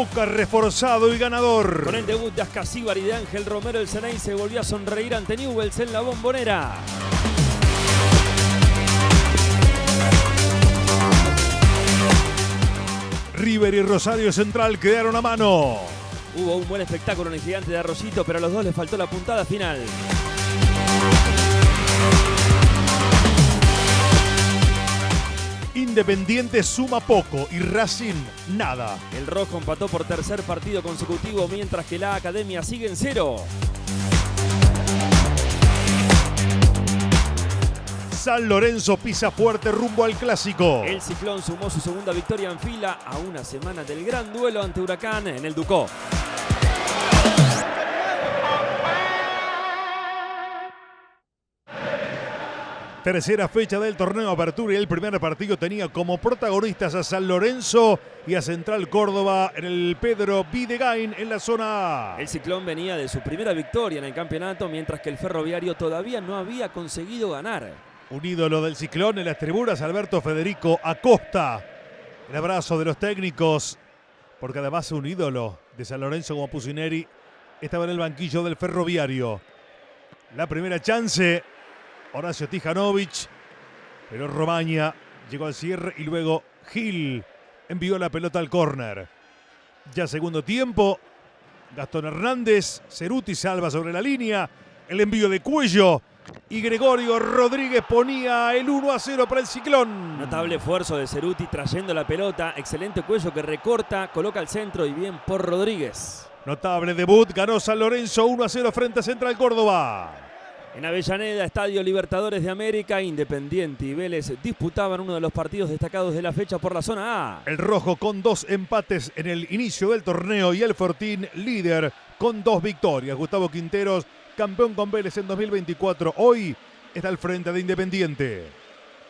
Boca reforzado y ganador. Con el debut de Ascasíbar y de Ángel Romero, el Ceneice volvió a sonreír ante Newell's en la Bombonera. River y Rosario Central quedaron a mano. Hubo un buen espectáculo en el Gigante de Arroyito, pero a los dos les faltó la puntada final. Independiente suma poco y Racing nada. El rojo empató por tercer partido consecutivo, mientras que la Academia sigue en 0. San Lorenzo pisa fuerte rumbo al clásico. El Ciclón sumó su segunda victoria en fila a una semana del gran duelo ante Huracán en el Ducó. Tercera fecha del torneo Apertura y el primer partido tenía como protagonistas a San Lorenzo y a Central Córdoba en el Pedro Videgain en la zona A. El Ciclón venía de su primera victoria en el campeonato, mientras que el Ferroviario todavía no había conseguido ganar. Un ídolo del Ciclón en las tribunas, Alberto Federico Acosta. El abrazo de los técnicos, porque además un ídolo de San Lorenzo como Pusineri estaba en el banquillo del Ferroviario. La primera chance, Horacio Tijanovic, pero Romaña llegó al cierre y luego Gil envió la pelota al córner. Ya segundo tiempo, Gastón Hernández, Ceruti salva sobre la línea, el envío de Cuello y Gregorio Rodríguez ponía el 1-0 para el Ciclón. Notable esfuerzo de Ceruti trayendo la pelota, excelente Cuello que recorta, coloca al centro y bien por Rodríguez. Notable debut, ganó San Lorenzo 1-0 frente a Central Córdoba. En Avellaneda, Estadio Libertadores de América, Independiente y Vélez disputaban uno de los partidos destacados de la fecha por la zona A. El rojo con 2 empates en el inicio del torneo y el Fortín líder con 2 victorias. Gustavo Quinteros, campeón con Vélez en 2024, hoy está al frente de Independiente.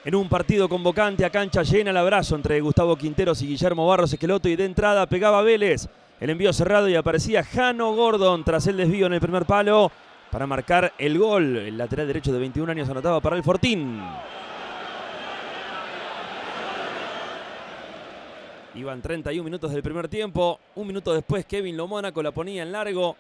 En un partido convocante a cancha llena, el abrazo entre Gustavo Quinteros y Guillermo Barros Esqueloto, y de entrada pegaba Vélez. El envío cerrado y aparecía Jano Gordon tras el desvío en el primer palo para marcar el gol. El lateral derecho de 21 años anotaba para el Fortín. Iban 31 minutos del primer tiempo. Un minuto después Kevin Lomónaco la ponía en largo.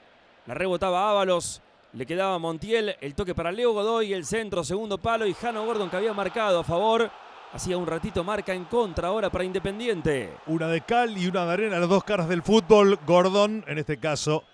La rebotaba Ábalos. Le quedaba Montiel. El toque para Leo Godoy. El centro, segundo palo. Y Jano Gordon, que había marcado a favor, hacía un ratito marca en contra ahora para Independiente. Una de cal y una de arena, las dos caras del fútbol. Gordon, en este caso,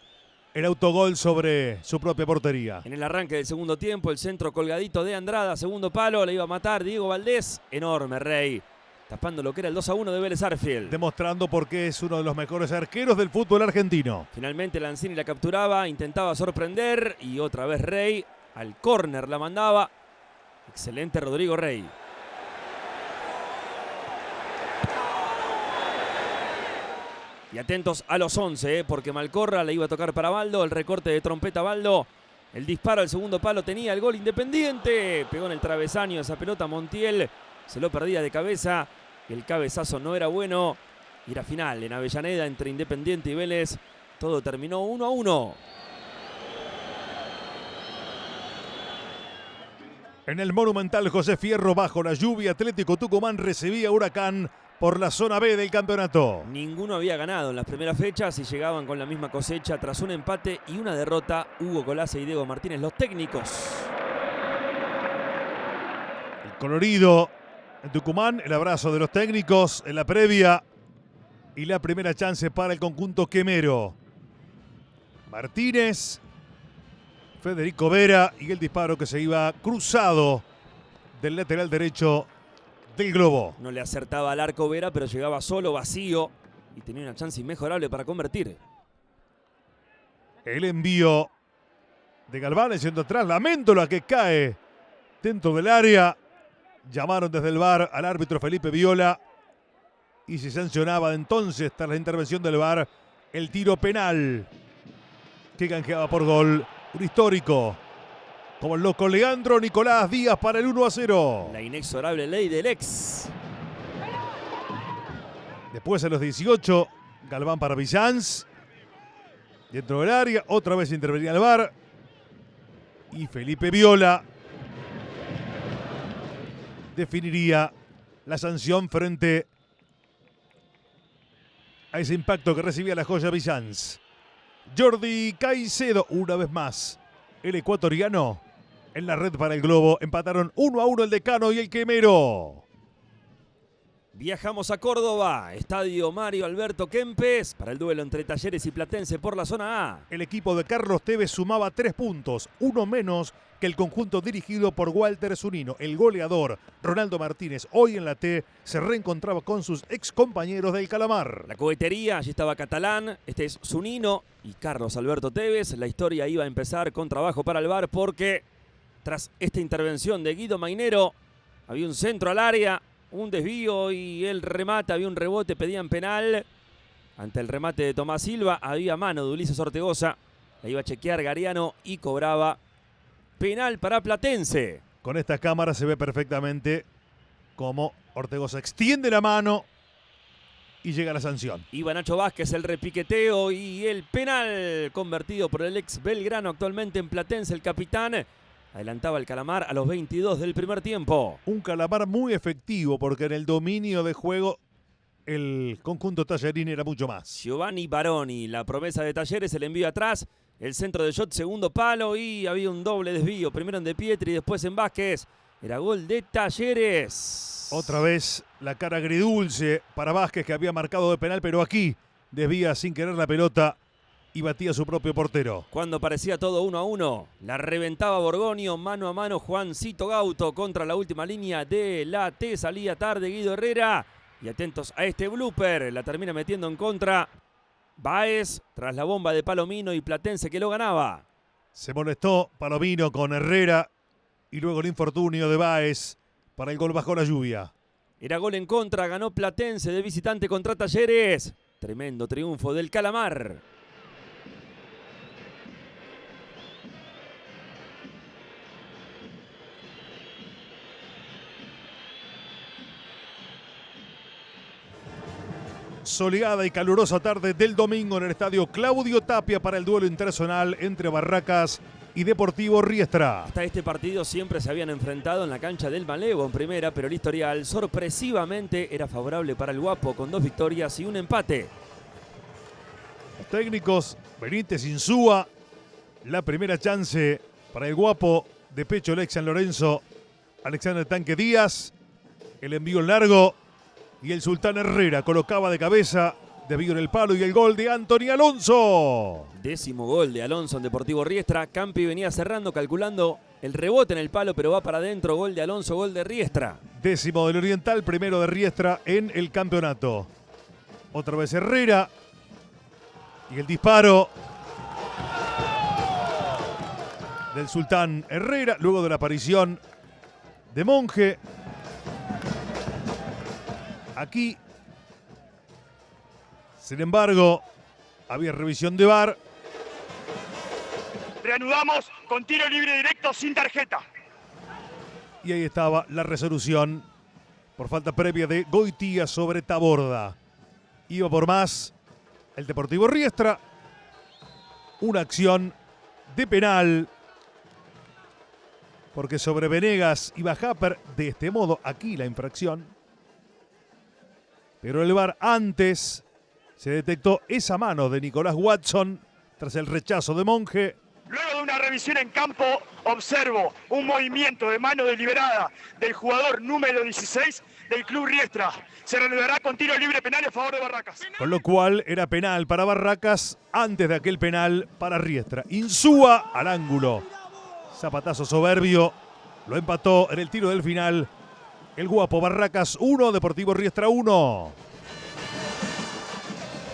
el autogol sobre su propia portería. En el arranque del segundo tiempo, el centro colgadito de Andrada, segundo palo, le iba a matar Diego Valdés. Enorme Rey, tapando lo que era el 2-1 de Vélez Arfield. Demostrando por qué es uno de los mejores arqueros del fútbol argentino. Finalmente Lanzini la capturaba, intentaba sorprender y otra vez Rey al córner la mandaba. Excelente Rodrigo Rey. Y atentos a los 11, porque Malcorra le iba a tocar para Baldo. El recorte de trompeta Baldo. El disparo al segundo palo tenía el gol Independiente. Pegó en el travesaño esa pelota Montiel. Se lo perdía de cabeza. El cabezazo no era bueno. Y era final en Avellaneda entre Independiente y Vélez. Todo terminó 1-1. En el Monumental José Fierro, bajo la lluvia, Atlético Tucumán recibía a Huracán por la zona B del campeonato. Ninguno había ganado en las primeras fechas y llegaban con la misma cosecha tras un empate y una derrota. Hugo Colase y Diego Martínez, los técnicos. El colorido en Tucumán, el abrazo de los técnicos en la previa y la primera chance para el conjunto quemero. Martínez, Federico Vera y el disparo que se iba cruzado del lateral derecho del globo. No le acertaba al arco Vera, pero llegaba solo, vacío, y tenía una chance inmejorable para convertir. El envío de Galván yendo atrás, Lamentola que cae dentro del área. Llamaron desde el VAR al árbitro Felipe Viola y se sancionaba entonces, tras la intervención del VAR, el tiro penal que canjeaba por gol. Un histórico como el loco Leandro Nicolás Díaz para el 1-0. La inexorable ley del ex. Después a los 18, Galván para Bizanz. Dentro del área, otra vez intervenía el VAR. Y Felipe Viola definiría la sanción frente a ese impacto que recibía la joya Bizanz. Jordi Caicedo, una vez más, el ecuatoriano, en la red para el globo. Empataron 1-1 el Decano y el Quemero. Viajamos a Córdoba, Estadio Mario Alberto Kempes, para el duelo entre Talleres y Platense por la zona A. El equipo de Carlos Tevez sumaba 3 puntos, uno menos que el conjunto dirigido por Walter Zunino. El goleador Ronaldo Martínez, hoy en la T, se reencontraba con sus ex compañeros del Calamar. La cohetería, allí estaba Catalán, este es Zunino y Carlos Alberto Tevez. La historia iba a empezar con trabajo para el VAR porque tras esta intervención de Guido Mainero, había un centro al área, un desvío y el remate, había un rebote, pedían penal. Ante el remate de Tomás Silva había mano de Ulises Ortegoza, la iba a chequear Gariano y cobraba penal para Platense. Con esta cámara se ve perfectamente cómo Ortegoza extiende la mano y llega la sanción. Iba Nacho Vázquez, el repiqueteo y el penal convertido por el ex Belgrano, actualmente en Platense, el capitán. Adelantaba el Calamar a los 22 del primer tiempo. Un Calamar muy efectivo porque en el dominio de juego el conjunto tallerín era mucho más. Giovanni Baroni, la promesa de Talleres, el envío atrás, el centro de shot, segundo palo y había un doble desvío. Primero en De Pietri, después en Vázquez. Era gol de Talleres. Otra vez la cara agridulce para Vázquez, que había marcado de penal, pero aquí desvía sin querer la pelota y batía a su propio portero. Cuando parecía todo 1-1, la reventaba Borgonio, mano a mano Juancito Gauto contra la última línea de la T. Salía tarde Guido Herrera y atentos a este blooper, la termina metiendo en contra Báez tras la bomba de Palomino y Platense que lo ganaba. Se molestó Palomino con Herrera y luego el infortunio de Báez para el gol bajo la lluvia. Era gol en contra, ganó Platense de visitante contra Talleres. Tremendo triunfo del Calamar. Soleada y calurosa tarde del domingo en el estadio Claudio Tapia para el duelo internacional entre Barracas y Deportivo Riestra. Hasta este partido siempre se habían enfrentado en la cancha del Malevo en primera, pero el historial sorpresivamente era favorable para el Guapo con 2 victorias y un empate. Los técnicos Benítez, Insúa, la primera chance para el Guapo de pecho el ex San Lorenzo, Alexander Tanque Díaz, el envío en largo. Y el Sultán Herrera colocaba de cabeza, desvío en el palo y el gol de Anthony Alonso. 10º gol de Alonso en Deportivo Riestra. Campi venía cerrando, calculando el rebote en el palo, pero va para adentro. Gol de Alonso, gol de Riestra. 10º del Oriental, primero de Riestra en el campeonato. Otra vez Herrera. Y el disparo del Sultán Herrera, luego de la aparición de Monge. Aquí, sin embargo, había revisión de VAR. Reanudamos con tiro libre directo sin tarjeta. Y ahí estaba la resolución por falta previa de Goitía sobre Taborda. Iba por más el Deportivo Riestra. Una acción de penal. Porque sobre Venegas iba Japper. De este modo, aquí la infracción. Pero el VAR antes se detectó esa mano de Nicolás Watson tras el rechazo de Monge. Luego de una revisión en campo, observo un movimiento de mano deliberada del jugador número 16 del Club Riestra. Se reanudará con tiro libre penal a favor de Barracas. Con lo cual era penal para Barracas antes de aquel penal para Riestra. Insúa al ángulo. Zapatazo soberbio. Lo empató en el tiro del final. El Guapo. Barracas 1, Deportivo Riestra 1.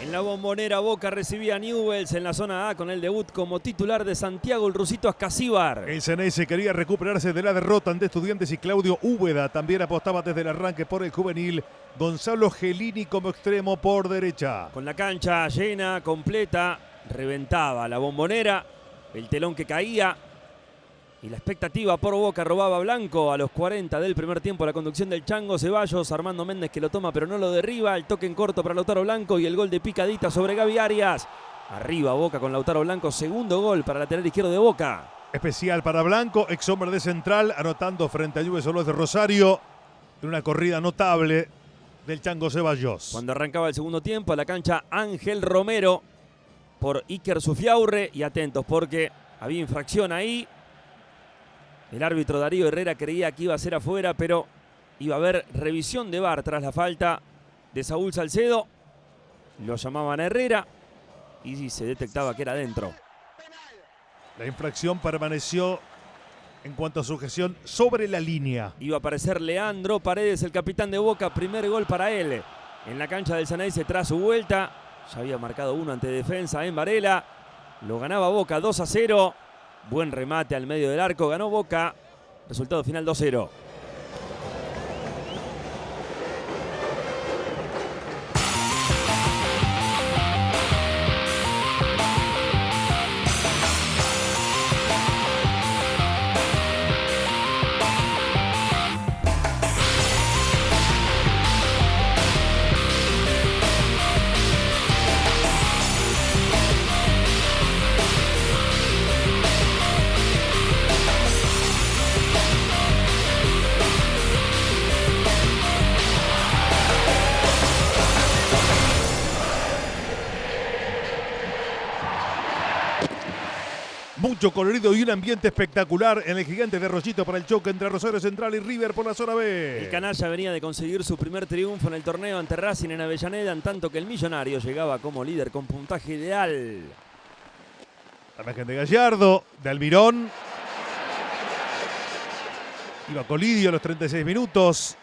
En la Bombonera Boca recibía a Newell's en la zona A con el debut como titular de Santiago el Rusito Ascasíbar. El Ceneice quería recuperarse de la derrota ante Estudiantes y Claudio Úbeda también apostaba desde el arranque por el juvenil. Gonzalo Gelini como extremo por derecha. Con la cancha llena, completa, reventaba la Bombonera, el telón que caía. Y la expectativa por Boca robaba Blanco a los 40 del primer tiempo. La conducción del Chango Ceballos, Armando Méndez que lo toma pero no lo derriba. El toque en corto para Lautaro Blanco y el gol de picadita sobre Gaby Arias. Arriba Boca con Lautaro Blanco, segundo gol para el lateral izquierdo de Boca. Especial para Blanco, ex hombre de Central, anotando frente a Newell's Old Boys de Rosario. En una corrida notable del Chango Ceballos. Cuando arrancaba el segundo tiempo, a la cancha Ángel Romero por Iker Sufiaurre. Y atentos porque había infracción ahí. El árbitro Darío Herrera creía que iba a ser afuera, pero iba a haber revisión de VAR tras la falta de Saúl Salcedo. Lo llamaban a Herrera y se detectaba que era adentro. La infracción permaneció en cuanto a sujeción sobre la línea. Iba a aparecer Leandro Paredes, el capitán de Boca. Primer gol para él en la cancha del Ceneice tras su vuelta. Ya había marcado uno ante defensa en Varela. Lo ganaba Boca 2-0. Buen remate al medio del arco. Ganó Boca. Resultado final 2-0. Mucho colorido y un ambiente espectacular en el Gigante de Rollito para el choque entre Rosario Central y River por la zona B. El canalla venía de conseguir su primer triunfo en el torneo ante Racing en Avellaneda, en tanto que el Millonario llegaba como líder con puntaje ideal. La imagen de Gallardo, de Almirón. Iba Colidio a los 36 minutos.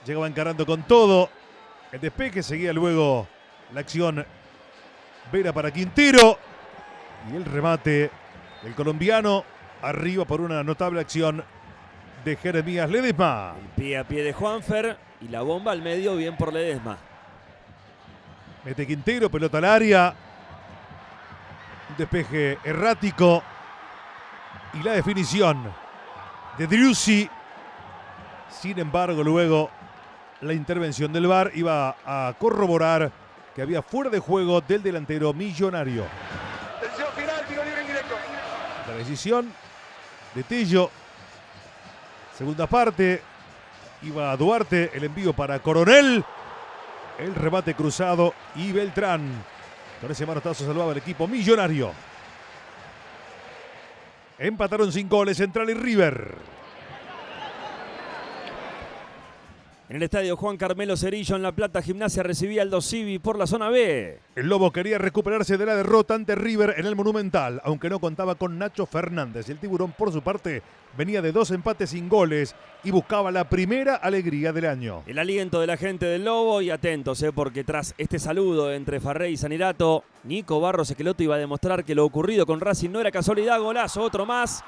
Llegaba encarando con todo. El despeje seguía luego la acción. Vera para Quintero. Y el remate del colombiano arriba por una notable acción de Jeremías Ledesma. El pie a pie de Juanfer y la bomba al medio, bien por Ledesma. Mete Quintero, pelota al área. Un despeje errático. Y la definición de Driussi. Sin embargo, luego la intervención del VAR iba a corroborar que había fuera de juego del delantero Millonario. La decisión de Tello. Segunda parte. Iba a Duarte. El envío para Coronel. El remate cruzado. Y Beltrán. Con ese manotazo salvaba el equipo Millonario. Empataron sin goles Central y River. En el estadio Juan Carmelo Cerillo en La Plata, Gimnasia recibía al Civi por la zona B. El Lobo quería recuperarse de la derrota ante River en el Monumental, aunque no contaba con Nacho Fernández. El Tiburón, por su parte, venía de 2 empates sin goles y buscaba la primera alegría del año. El aliento de la gente del Lobo, y atentos, porque tras este saludo entre Farré y Sanirato, Nico Barros Esqueloto iba a demostrar que lo ocurrido con Racing no era casualidad. Golazo, otro más,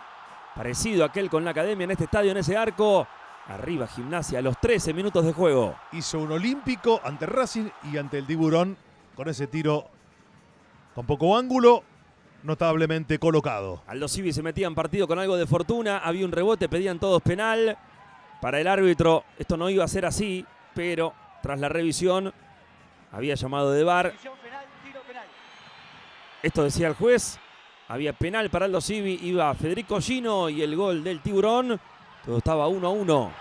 parecido a aquel con la Academia en este estadio, en ese arco. Arriba Gimnasia a los 13 minutos de juego. Hizo un olímpico ante Racing y ante el Tiburón con ese tiro con poco ángulo, notablemente colocado. Aldo Civi se metía en partido con algo de fortuna. Había un rebote, pedían todos penal. Para el árbitro esto no iba a ser así, pero tras la revisión había llamado de VAR. Esto decía el juez. Había penal para Aldo Civi. Iba Federico Gino y el gol del Tiburón. Todo estaba 1-1.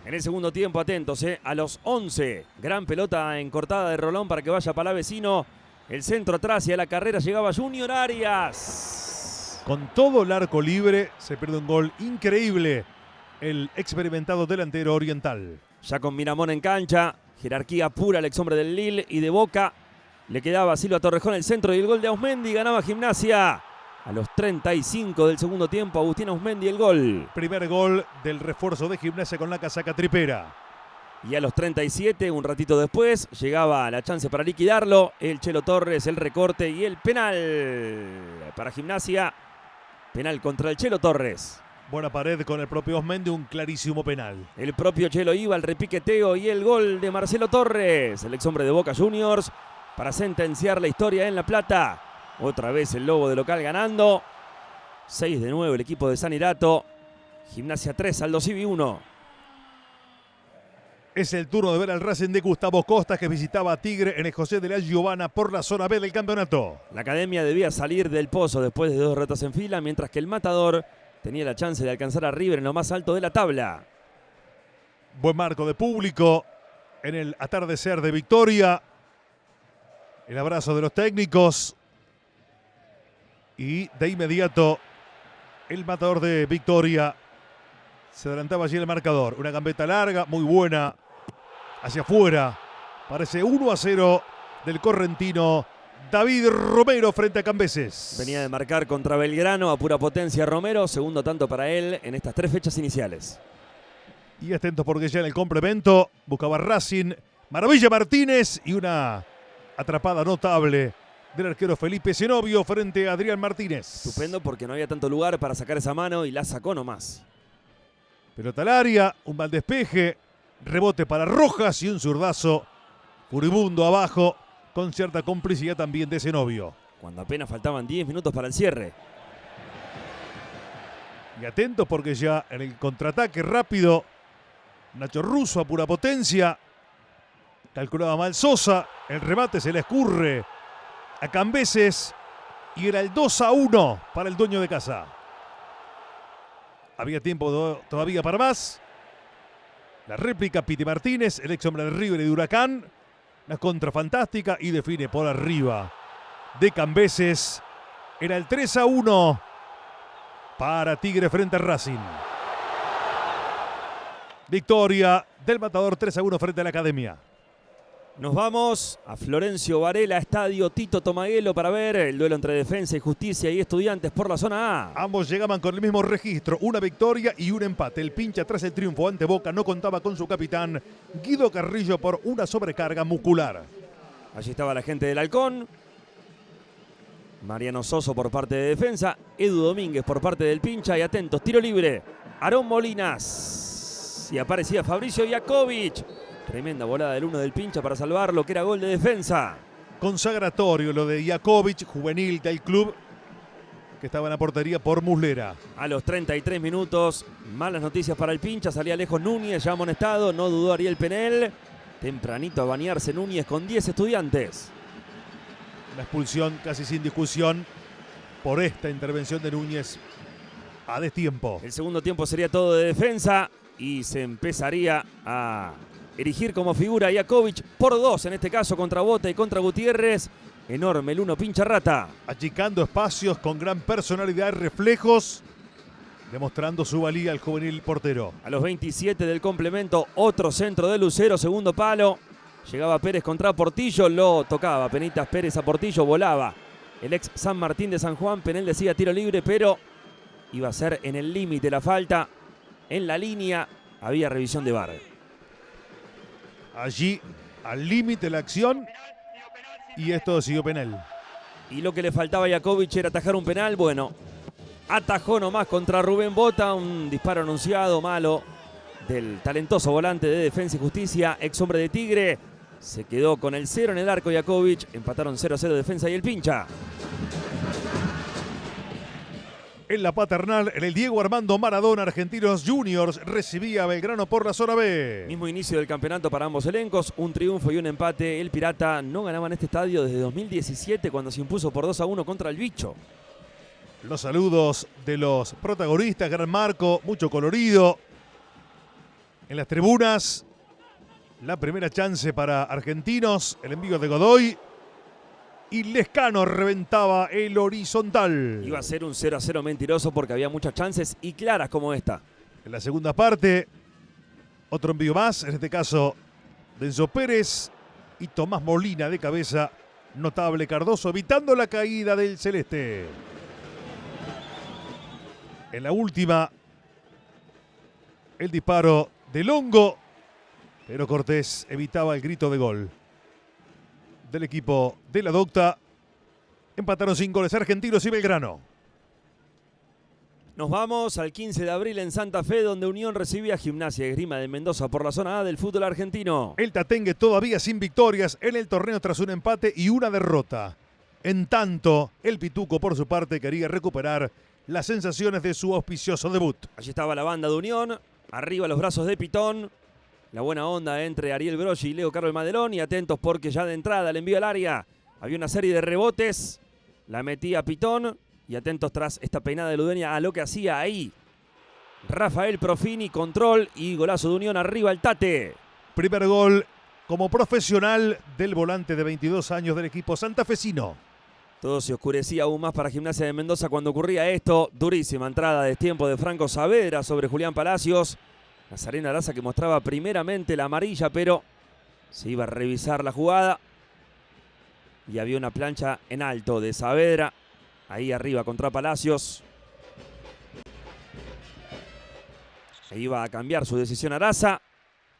En el segundo tiempo, atentos, a los 11. Gran pelota en cortada de Rolón para que vaya Palavecino. El centro atrás y a la carrera llegaba Junior Arias. Con todo el arco libre, se pierde un gol increíble. El experimentado delantero oriental. Ya con Miramón en cancha. Jerarquía pura al exhombre del Lille y de Boca. Le quedaba a Silva Torrejón el centro y el gol de Ausmendi. Ganaba Gimnasia. A los 35 del segundo tiempo, Agustín Ausmendi el gol. Primer gol del refuerzo de Gimnasia con la casaca tripera. Y a los 37, un ratito después, llegaba la chance para liquidarlo. El Chelo Torres, el recorte y el penal para Gimnasia. Penal contra el Chelo Torres. Buena pared con el propio Ausmendi, un clarísimo penal. El propio Chelo iba al repiqueteo y el gol de Marcelo Torres, el exhombre de Boca Juniors, para sentenciar la historia en La Plata. Otra vez el Lobo de local ganando. 6-9 el equipo de Sanirato. Gimnasia 3, Aldo Civi 1. Es el turno de ver al Racing de Gustavo Costa, que visitaba a Tigre en el José de la Giovana por la zona B del campeonato. La Academia debía salir del pozo después de 2 derrotas en fila, mientras que el Matador tenía la chance de alcanzar a River en lo más alto de la tabla. Buen marco de público en el atardecer de Victoria. El abrazo de los técnicos. Y de inmediato el matador de Victoria se adelantaba allí el marcador. Una gambeta larga, muy buena, hacia afuera. Parece 1-0 del correntino David Romero frente a Cambeses. Venía de marcar contra Belgrano a pura potencia Romero. Segundo tanto para él en estas 3 fechas iniciales. Y atentos porque ya en el complemento buscaba Racing, Maravilla Martínez y una atrapada notable del arquero Felipe Zenobio frente a Adrián Martínez. Estupendo porque no había tanto lugar para sacar esa mano y la sacó nomás. Pelota al área, un mal despeje, rebote para Rojas y un zurdazo furibundo abajo con cierta complicidad también de Zenobio. Cuando apenas faltaban 10 minutos para el cierre. Y atentos porque ya en el contraataque rápido, Nacho Russo a pura potencia, calculaba mal Sosa, el remate se le escurre a Cambeses y era el 2-1 para el dueño de casa. Había tiempo todavía para más. La réplica, Piti Martínez, el ex hombre de River y de Huracán. La contra fantástica y define por arriba de Cambeses. Era el 3-1 para Tigre frente a Racing. Victoria del matador 3-1 frente a la Academia. Nos vamos a Florencio Varela, Estadio Tito Tomaguelo, para ver el duelo entre Defensa y Justicia y Estudiantes por la zona A. Ambos llegaban con el mismo registro, una victoria y un empate. El pincha tras el triunfo ante Boca no contaba con su capitán Guido Carrillo por una sobrecarga muscular. Allí estaba la gente del Halcón. Mariano Soso por parte de Defensa, Edu Domínguez por parte del pincha y atentos, tiro libre, Aarón Molinas. Y aparecía Fabricio Iakovic. Tremenda volada del 1 del pincha para salvar lo que era gol de Defensa. Consagratorio lo de Iakovic, juvenil del club, que estaba en la portería por Muslera. A los 33 minutos, malas noticias para el pincha, salía lejos Núñez, ya amonestado, no dudó Ariel Penel. Tempranito a bañarse Núñez con 10 estudiantes. Una expulsión casi sin discusión por esta intervención de Núñez a destiempo. El segundo tiempo sería todo de Defensa y se empezaría a erigir como figura Iakovic por 2, en este caso contra Bota y contra Gutiérrez. Enorme el 1 pincha rata. Achicando espacios con gran personalidad y reflejos, demostrando su valía el juvenil portero. A los 27 del complemento, otro centro de Lucero, segundo palo. Llegaba Pérez contra Portillo, lo tocaba Penitas Pérez a Portillo, volaba el ex San Martín de San Juan. Penel decía tiro libre, pero iba a ser en el límite la falta. En la línea había revisión de VAR. Allí al límite la acción y esto siguió penal. Y lo que le faltaba a Iakovic era atajar un penal. Bueno, atajó nomás contra Rubén Bota, un disparo anunciado malo del talentoso volante de Defensa y Justicia, ex hombre de Tigre. Se quedó con el 0 en el arco Iakovic, empataron 0-0 Defensa y el pincha. En la Paternal, en el Diego Armando Maradona, Argentinos Juniors recibía a Belgrano por la zona B. Mismo inicio del campeonato para ambos elencos, un triunfo y un empate. El Pirata no ganaba en este estadio desde 2017 cuando se impuso por 2-1 contra el Bicho. Los saludos de los protagonistas, gran marco, mucho colorido. En las tribunas, la primera chance para Argentinos, el envío de Godoy. Y Lescano reventaba el horizontal. Iba a ser un 0-0 mentiroso porque había muchas chances y claras como esta. En la segunda parte, otro envío más, en este caso Denso Pérez y Tomás Molina de cabeza. Notable Cardoso evitando la caída del celeste. En la última, el disparo de Longo, pero Cortés evitaba el grito de gol del equipo de la Docta. Empataron sin goles Argentinos y Belgrano. Nos vamos al 15 de abril en Santa Fe, donde Unión recibía a Gimnasia y Esgrima de Mendoza por la zona A del fútbol argentino. El Tatengue todavía sin victorias en el torneo tras un empate y una derrota. En tanto, el Pituco por su parte quería recuperar las sensaciones de su auspicioso debut. Allí estaba la banda de Unión, arriba los brazos de Pitón. La buena onda entre Ariel Broggi y Leo Carlos Madelón. Y atentos porque ya de entrada el envío al área. Había una serie de rebotes. La metía Pitón Y atentos tras esta peinada de Ludueña a lo que hacía ahí Rafael Profini, control y golazo de Unión, arriba el Tate. Primer gol como profesional del volante de 22 años del equipo santafesino. Todo se oscurecía aún más para Gimnasia de Mendoza cuando ocurría esto. Durísima entrada de tiempo de Franco Saavedra sobre Julián Palacios. Nazareno Araza que mostraba primeramente la amarilla, pero se iba a revisar la jugada. Y había una plancha en alto de Saavedra. Ahí arriba contra Palacios. E iba a cambiar su decisión Araza.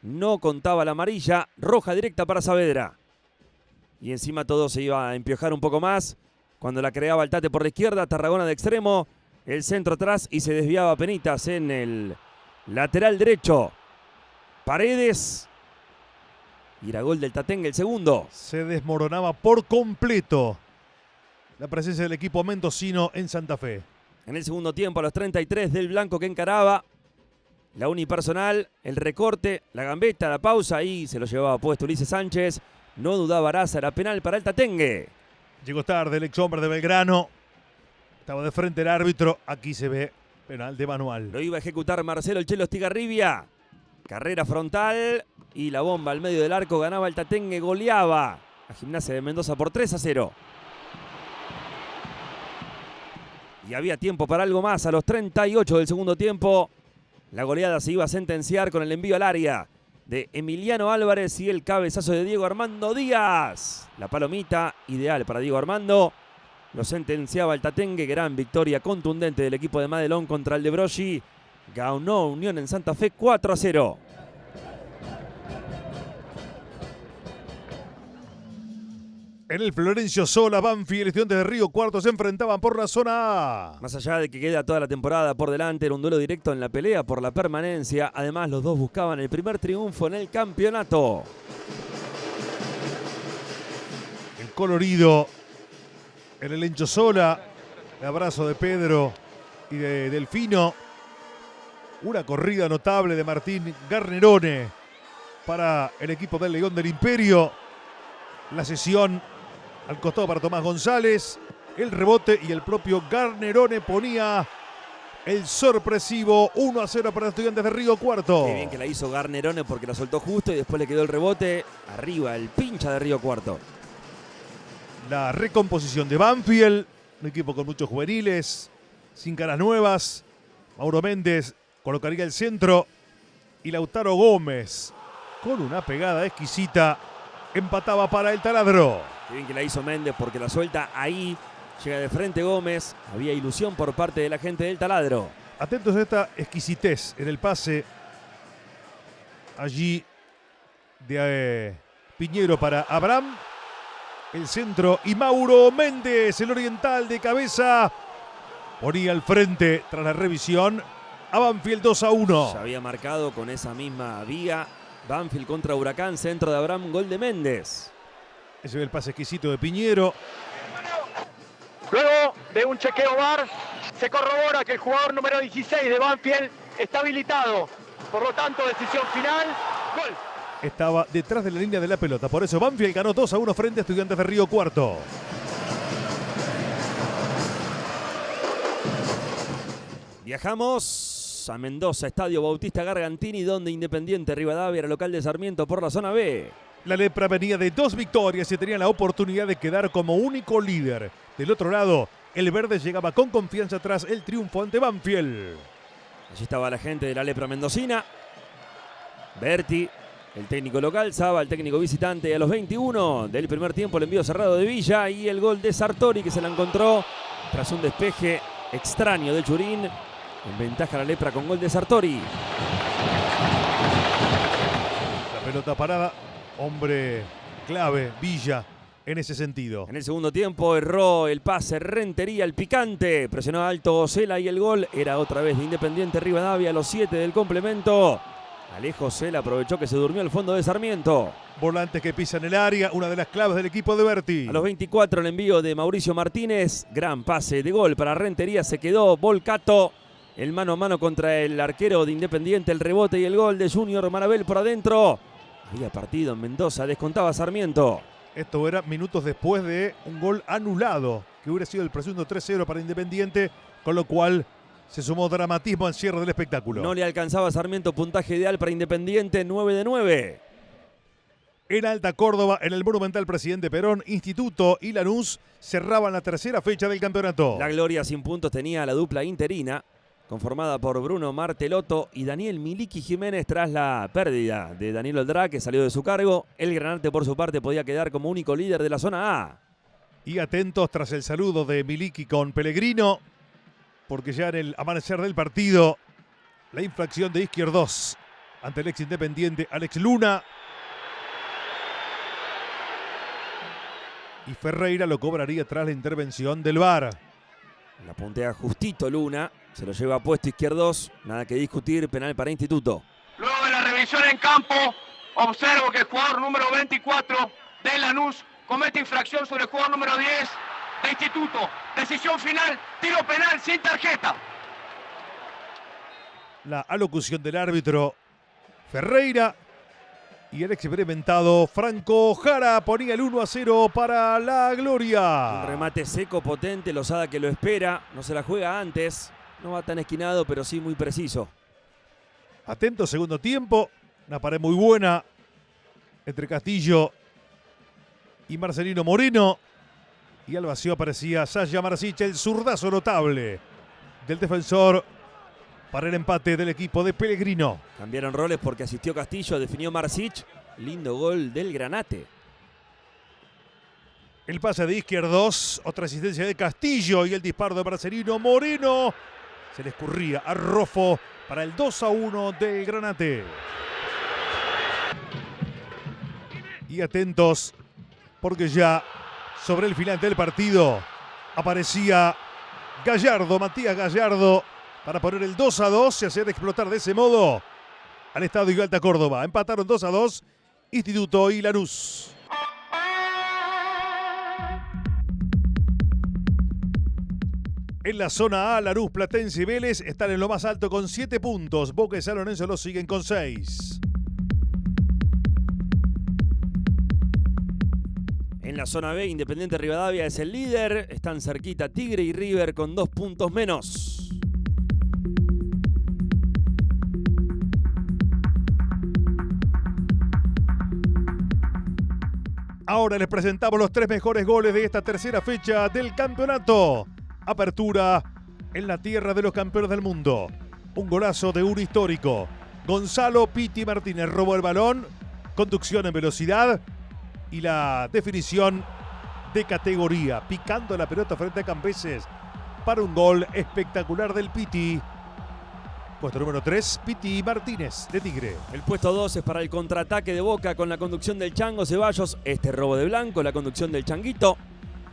No contaba la amarilla. Roja directa para Saavedra. Y encima todo se iba a empiojar un poco más. Cuando la creaba el Tate por la izquierda, Tarragona de extremo. El centro atrás y se desviaba Penitas en el lateral derecho. Paredes. Y era gol del Tatengue el segundo. Se desmoronaba por completo la presencia del equipo mendocino en Santa Fe. En el segundo tiempo, a los 33 del blanco que encaraba. La unipersonal, el recorte, la gambeta, la pausa. Ahí se lo llevaba puesto Ulises Sánchez. No dudaba Araza, era penal para el Tatengue. Llegó tarde el ex hombre de Belgrano. Estaba de frente el árbitro. Aquí se ve penal de manual. Lo iba a ejecutar Marcelo el Chelo Estigarribia. Carrera frontal y la bomba al medio del arco. Ganaba el Tatengue, goleaba a Gimnasia de Mendoza por 3-0. Y había tiempo para algo más. A los 38 del segundo tiempo, la goleada se iba a sentenciar con el envío al área de Emiliano Álvarez y el cabezazo de Diego Armando Díaz. La palomita ideal para Diego Armando. Lo sentenciaba el Tatengue. Gran victoria contundente del equipo de Madelón contra el de Broggi. Ganó Unión en Santa Fe 4-0. En el Florencio Sola, Banfield y el Estudiantes de Río Cuarto se enfrentaban por la zona A. Más allá de que queda toda la temporada por delante, era un duelo directo en la pelea por la permanencia. Además, los dos buscaban el primer triunfo en el campeonato. El colorido en el Encho Sola. El abrazo de Pedro y de Delfino. Una corrida notable de Martín Garnerone para el equipo del León del Imperio. La sesión al costado para Tomás González. El rebote y el propio Garnerone ponía el sorpresivo 1-0 para los Estudiantes de Río Cuarto. Qué bien que la hizo Garnerone porque la soltó justo y después le quedó el rebote. Arriba el pincha de Río Cuarto. La recomposición de Banfield. Un equipo con muchos juveniles. Sin caras nuevas. Mauro Méndez colocaría el centro. Y Lautaro Gómez, con una pegada exquisita, empataba para el taladro. Qué bien que la hizo Méndez porque la suelta ahí. Llega de frente Gómez. Había ilusión por parte de la gente del taladro. Atentos a esta exquisitez en el pase. Allí de Piñero para Abraham. El centro y Mauro Méndez, el oriental de cabeza, ponía al frente tras la revisión a Banfield 2-1. Ya había marcado con esa misma vía. Banfield contra Huracán, centro de Abraham, gol de Méndez. Ese es el pase exquisito de Piñero. Luego de un chequeo VAR, se corrobora que el jugador número 16 de Banfield está habilitado. Por lo tanto, decisión final, gol. Estaba detrás de la línea de la pelota. Por eso Banfield ganó 2-1 frente a Estudiantes de Río Cuarto. Viajamos a Mendoza, Estadio Bautista Gargantini, donde Independiente Rivadavia era local de Sarmiento por la zona B. La Lepra venía de 2 victorias y tenía la oportunidad de quedar como único líder. Del otro lado, el verde llegaba con confianza tras el triunfo ante Banfield. Allí estaba la gente de la Lepra mendocina. Berti, el técnico local, Saba, el técnico visitante. A los 21 del primer tiempo el envío cerrado de Villa y el gol de Sartori, que se la encontró tras un despeje extraño de Churín. En ventaja la Lepra con gol de Sartori. La pelota parada, hombre clave, Villa, en ese sentido. En el segundo tiempo erró el pase Rentería, el picante. Presionó alto Ocela y el gol era otra vez de Independiente Rivadavia a los 7 del complemento. Alejo Ocela aprovechó que se durmió al fondo de Sarmiento. Volantes que pisan el área, una de las claves del equipo de Berti. A los 24 el envío de Mauricio Martínez. Gran pase de gol para Rentería. Se quedó Volcato. El mano a mano contra el arquero de Independiente. El rebote y el gol de Junior Marabel por adentro. Había partido en Mendoza. Descontaba Sarmiento. Esto era minutos después de un gol anulado que hubiera sido el presunto 3-0 para Independiente, con lo cual se sumó dramatismo al cierre del espectáculo. No le alcanzaba a Sarmiento puntaje ideal para Independiente, 9 de 9. En Alta Córdoba, en el Monumental Presidente Perón, Instituto y Lanús cerraban la tercera fecha del campeonato. La gloria sin puntos tenía la dupla interina, conformada por Bruno Martelotto y Daniel Miliki Jiménez tras la pérdida de Daniel Oldrá, que salió de su cargo. El Granate, por su parte, podía quedar como único líder de la zona A. Y atentos tras el saludo de Miliki con Pellegrino, porque ya en el amanecer del partido, la infracción de Izquierdos ante el ex Independiente Alex Luna. Y Ferreira lo cobraría tras la intervención del VAR. La puntea justito Luna, se lo lleva puesto Izquierdos, nada que discutir, penal para Instituto. Luego de la revisión en campo, observo que el jugador número 24 de Lanús comete infracción sobre el jugador número 10 de Instituto. Decisión final, tiro penal sin tarjeta. La alocución del árbitro Ferreira y el experimentado Franco Jara ponía el 1-0 para la gloria. Un remate seco, potente, Lozada que lo espera, no se la juega antes, no va tan esquinado, pero sí muy preciso. Atento, segundo tiempo, una pared muy buena entre Castillo y Marcelino Moreno. Y al vacío aparecía Sasha Marsic, el zurdazo notable del defensor para el empate del equipo de Pellegrino. Cambiaron roles porque asistió Castillo, definió Marsic. Lindo gol del Granate. El pase de Izquierdos, otra asistencia de Castillo y el disparo de Marcelino Moreno. Se le escurría a Roffo para el 2-1 del Granate. Y atentos, porque ya sobre el final del partido aparecía Gallardo, Matías Gallardo, para poner el 2-2 y hacer explotar de ese modo al Estadio Alta Córdoba. Empataron 2-2 Instituto y Lanús. En la zona A, Lanús, Platense y Vélez están en lo más alto con 7 puntos. Boca y San Lorenzo lo siguen con 6. En la zona B, Independiente Rivadavia es el líder. Están cerquita Tigre y River con 2 puntos menos. Ahora les presentamos los 3 mejores goles de esta tercera fecha del campeonato. Apertura en la tierra de los campeones del mundo. Un golazo de un histórico. Gonzalo Piti Martínez robó el balón, conducción en velocidad y la definición de categoría, picando la pelota frente a Campeses para un gol espectacular del Piti. Puesto número 3, Piti Martínez de Tigre. El puesto 2 es para el contraataque de Boca con la conducción del Chango Ceballos. Este robo de Blanco, la conducción del Changuito.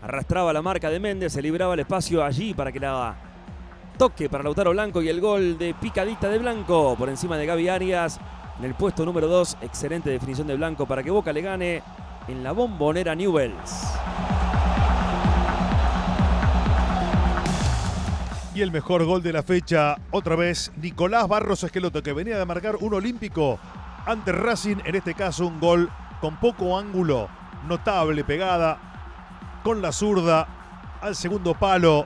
Arrastraba la marca de Méndez, se libraba el espacio allí para que la toque para Lautaro Blanco y el gol de picadita de Blanco por encima de Gaby Arias. En el puesto número 2, excelente definición de Blanco para que Boca le gane en la Bombonera Newell's. Y el mejor gol de la fecha, otra vez, Nicolás Barros Esqueloto, que venía de marcar un olímpico ante Racing. En este caso, un gol con poco ángulo, notable pegada, con la zurda al segundo palo,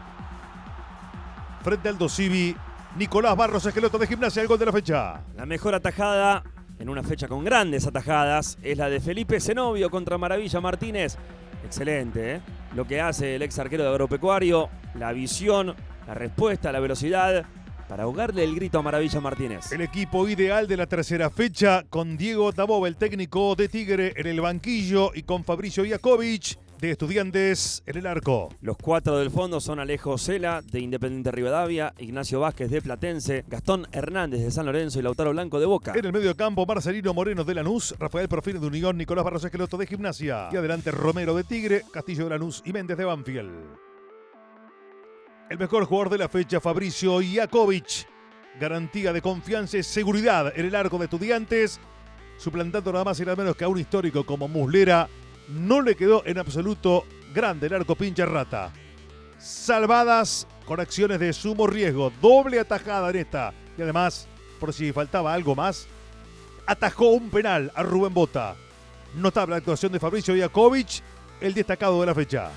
frente al Dosivi. Nicolás Barros Esqueloto de Gimnasia, el gol de la fecha. La mejor atajada, en una fecha con grandes atajadas, es la de Felipe Zenobio contra Maravilla Martínez. Excelente, ¿eh? Lo que hace el ex arquero de Agropecuario, la visión, la respuesta, la velocidad, para ahogarle el grito a Maravilla Martínez. El equipo ideal de la tercera fecha, con Diego Dabova, el técnico de Tigre, en el banquillo, y con Fabricio Iakovic de Estudiantes en el arco. Los 4 del fondo son Alejo Cela de Independiente Rivadavia, Ignacio Vázquez de Platense, Gastón Hernández de San Lorenzo y Lautaro Blanco de Boca. En el medio campo, Marcelino Moreno de Lanús, Rafael Profino de Unión, Nicolás Barros Esqueloto de Gimnasia. Y adelante Romero de Tigre, Castillo de Lanús y Méndez de Banfield. El mejor jugador de la fecha, Fabricio Iakovic. Garantía de confianza y seguridad en el arco de Estudiantes. Suplantando nada más y nada menos que a un histórico como Muslera. No le quedó en absoluto grande el arco pincha rata. Salvadas con acciones de sumo riesgo. Doble atajada en esta. Y además, por si faltaba algo más, atajó un penal a Rubén Bota. Notable actuación de Fabricio Iakovic, el destacado de la fecha.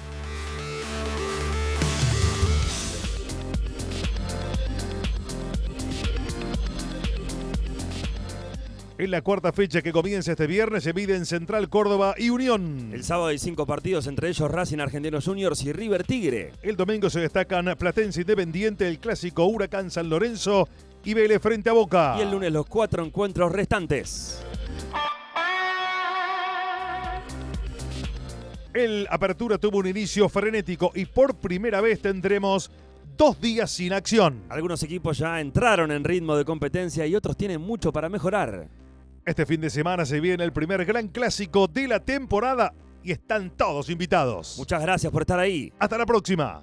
En la cuarta fecha que comienza este viernes se miden Central Córdoba y Unión. El sábado hay 5 partidos, entre ellos Racing Argentinos Juniors y River Tigre. El domingo se destacan Platense Independiente, el clásico Huracán San Lorenzo y Vélez frente a Boca. Y el lunes los 4 encuentros restantes. El Apertura tuvo un inicio frenético y por primera vez tendremos 2 días sin acción. Algunos equipos ya entraron en ritmo de competencia y otros tienen mucho para mejorar. Este fin de semana se viene el primer gran clásico de la temporada y están todos invitados. Muchas gracias por estar ahí. Hasta la próxima.